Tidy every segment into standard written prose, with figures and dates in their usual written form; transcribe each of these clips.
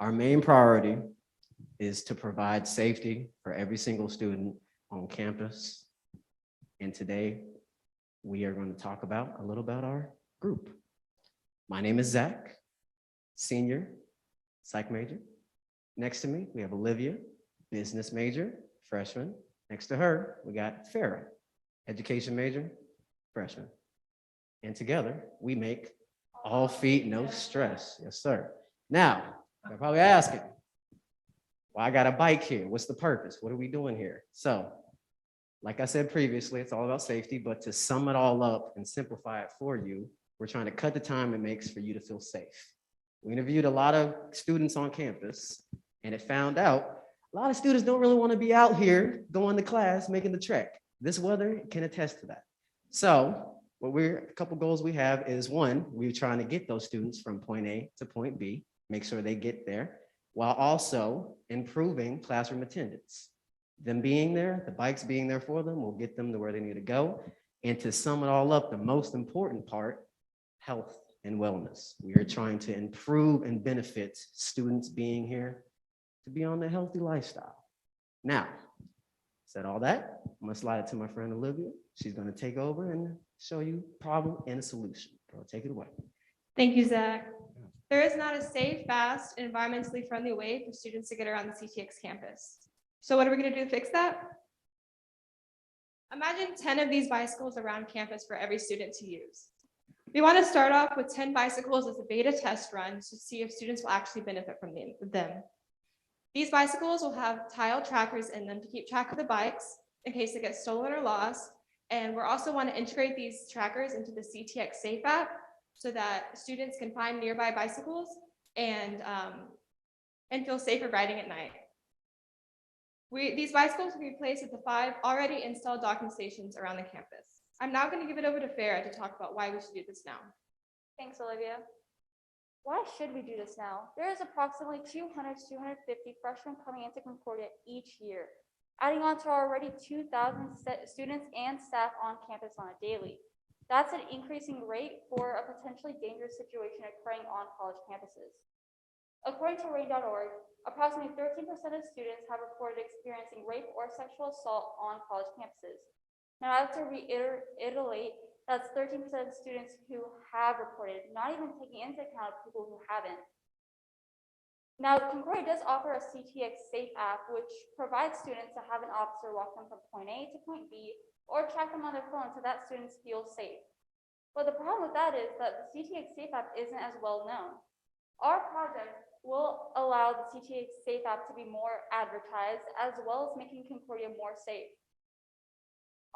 Our main priority is to provide safety for every single student on campus. And today, we are going to talk about a little about our group. My name is Zach, senior, psych major. Next to me, we have Olivia, business major, freshman. Next to her, we got Farah, education major, freshman. And together, we make all feet, no stress. Yes, sir. Now, you're probably asking, well, I got a bike here. What's the purpose? What are we doing here? So, like I said previously, it's all about safety, but to sum it all up and simplify it for you, we're trying to cut the time it makes for you to feel safe. We interviewed a lot of students on campus, and it found out a lot of students don't really want to be out here going to class, making the trek. This weather can attest to that. So, a couple goals we have is one, we're trying to get those students from point A to point B, make sure they get there, while also improving classroom attendance. Them being there, the bikes being there for them, will get them to where they need to go. And to sum it all up, the most important part, health and wellness. We are trying to improve and benefit students being here to be on a healthy lifestyle. Now, said all that, I'm gonna slide it to my friend Olivia. She's gonna take over and show you problem and a solution. Girl, take it away. Thank you, Zach. There is not a safe, fast, and environmentally friendly way for students to get around the CTX campus. So what are we going to do to fix that? Imagine 10 of these bicycles around campus for every student to use. We want to start off with 10 bicycles as a beta test run to see if students will actually benefit from them. These bicycles will have tile trackers in them to keep track of the bikes in case they get stolen or lost. And we're also want to integrate these trackers into the CTX Safe app so that students can find nearby bicycles and feel safer riding at night. These bicycles will be placed at the 5 already installed docking stations around the campus. I'm now going to give it over to Farah to talk about why we should do this now. Thanks, Olivia. Why should we do this now? There is approximately 200 to 250 freshmen coming into Concordia each year, adding on to our already 2,000 students and staff on campus on a daily. That's an increasing rate for a potentially dangerous situation occurring on college campuses. According to RAIN.org, approximately 13% of students have reported experiencing rape or sexual assault on college campuses. Now, I have to reiterate that's 13% of students who have reported, not even taking into account people who haven't. Now, Concordia does offer a CTX Safe app, which provides students to have an officer walk them from point A to point B or track them on their phone so that students feel safe. But the problem with that is that the CTX Safe app isn't as well known. Our project will allow the CTX Safe app to be more advertised, as well as making Concordia more safe.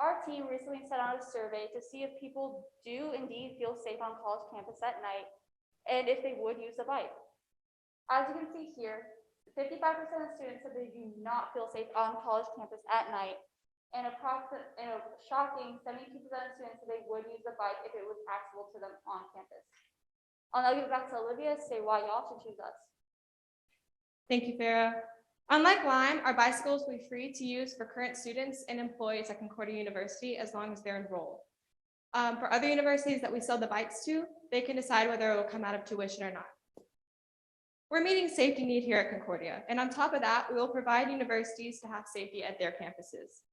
Our team recently sent out a survey to see if people do indeed feel safe on college campus at night and if they would use a bike. As you can see here, 55% of students said they do not feel safe on college campus at night, and a shocking 72% of students said they would use a bike if it was accessible to them on campus. I'll now give it back to Olivia to say why y'all should choose us. Thank you, Farah. Unlike Lime, our bicycles will be free to use for current students and employees at Concordia University as long as they're enrolled. For other universities that we sell the bikes to, they can decide whether it will come out of tuition or not. We're meeting safety need here at Concordia, and on top of that, we will provide universities to have safety at their campuses,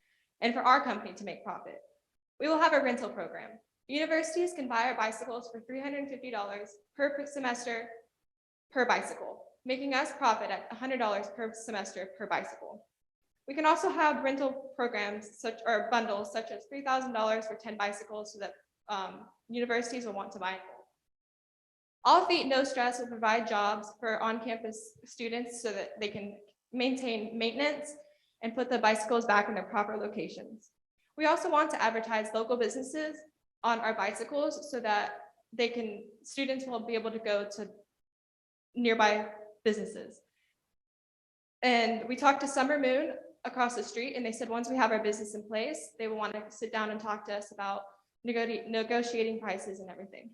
and for our company to make profit. We will have a rental program. Universities can buy our bicycles for $350 per semester per bicycle, making us profit at $100 per semester per bicycle. We can also have rental programs or bundles such as $3,000 for 10 bicycles so that universities will want to buy them. All Feet No Stress will provide jobs for on-campus students so that they can maintain maintenance and put the bicycles back in their proper locations. We also want to advertise local businesses on our bicycles so that students will be able to go to nearby businesses. And we talked to Summer Moon across the street, and they said once we have our business in place, they will want to sit down and talk to us about negotiating prices and everything.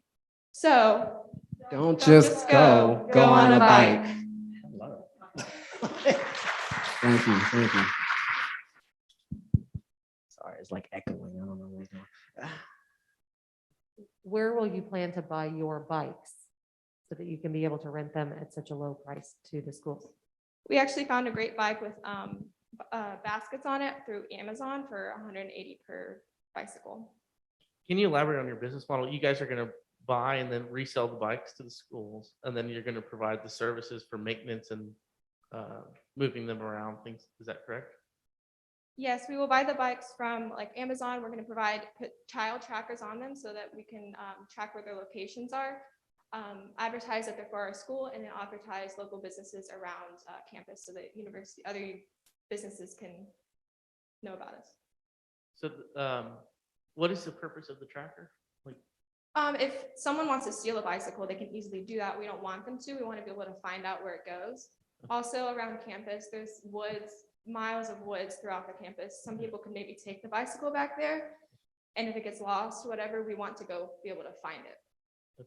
So Don't just go on a bike. Hello. Thank you. Sorry, it's like echoing. I don't know what's going on. Where will you plan to buy your bikes? so that you can be able to rent them at such a low price to the schools? We actually found a great bike with baskets on it through Amazon for $180 per bicycle. Can you elaborate on your business model? You guys are going to buy and then resell the bikes to the schools, and then you're going to provide the services for maintenance and moving them around things. Is that correct? Yes, we will buy the bikes from like Amazon. We're going to put child trackers on them so that we can track where their locations are, advertise that they're for our school, and then advertise local businesses around campus so that other businesses can know about us. So what is the purpose of the tracker? Like, If someone wants to steal a bicycle, they can easily do that. We don't want them to. We want to be able to find out where it goes. Also around campus, there's woods, miles of woods throughout the campus. Some people can maybe take the bicycle back there, and if it gets lost, whatever, we want to go be able to find it.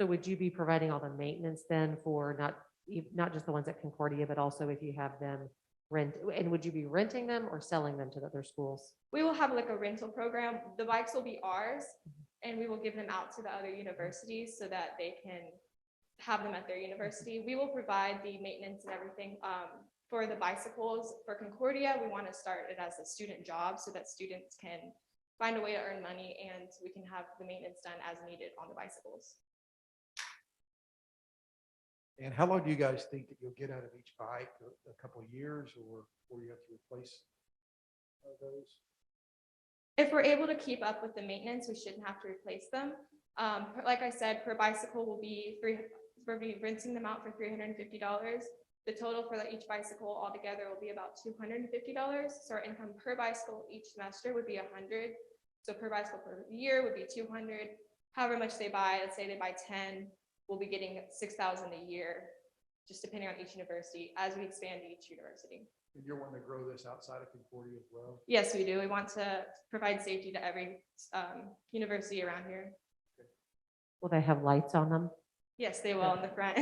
So would you be providing all the maintenance then for not just the ones at Concordia, but also if you have them rent, and would you be renting them or selling them to the other schools? We will have like a rental program. The bikes will be ours, and we will give them out to the other universities so that they can have them at their university. We will provide the maintenance and everything. For the bicycles for Concordia, we want to start it as a student job so that students can find a way to earn money, and we can have the maintenance done as needed on the bicycles. And how long do you guys think that you'll get out of each bike? A couple of years, or before you have to replace those? If we're able to keep up with the maintenance, we shouldn't have to replace them. Like I said, per bicycle will be we'll be renting them out for $350. The total for each bicycle altogether will be about $250. So our income per bicycle each semester would be $100. So per bicycle per year would be $200. However much they buy, let's say they buy 10, we'll be getting $6,000 a year, just depending on each university as we expand each university. And you're wanting to grow this outside of Concordia as well? Yes, we do. We want to provide safety to every university around here. Will they have lights on them? Yes, they will in the front.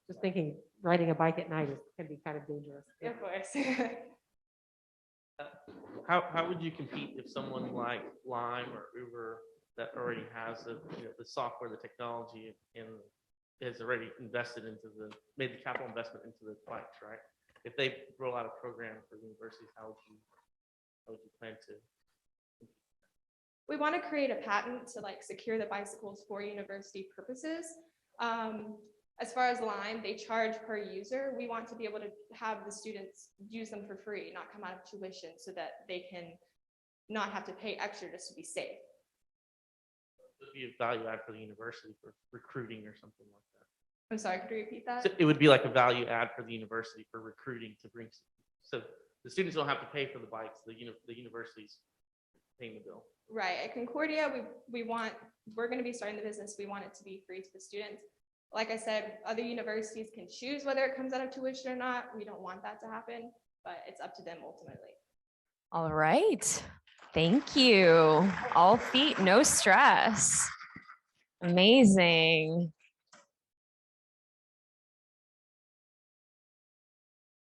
Just thinking, riding a bike at night can be kind of dangerous. Of course. how would you compete if someone like Lime or Uber that already has the software, the technology, and has already made the capital investment into the bikes, right? If they roll out a program for universities, how would you plan to? We want to create a patent to like secure the bicycles for university purposes. As far as Lime, they charge per user. We want to be able to have the students use them for free, not come out of tuition, so that they can not have to pay extra just to be safe. It would be a value add for the university for recruiting or something like that. I'm sorry, could you repeat that? So it would be like a value add for the university for recruiting to bring. So the students don't have to pay for the bikes. The university's paying the bill. Right. At Concordia, we're going to be starting the business. We want it to be free to the students. Like I said, other universities can choose whether it comes out of tuition or not. We don't want that to happen, but it's up to them ultimately. All right. Thank you. All feet, no stress. Amazing.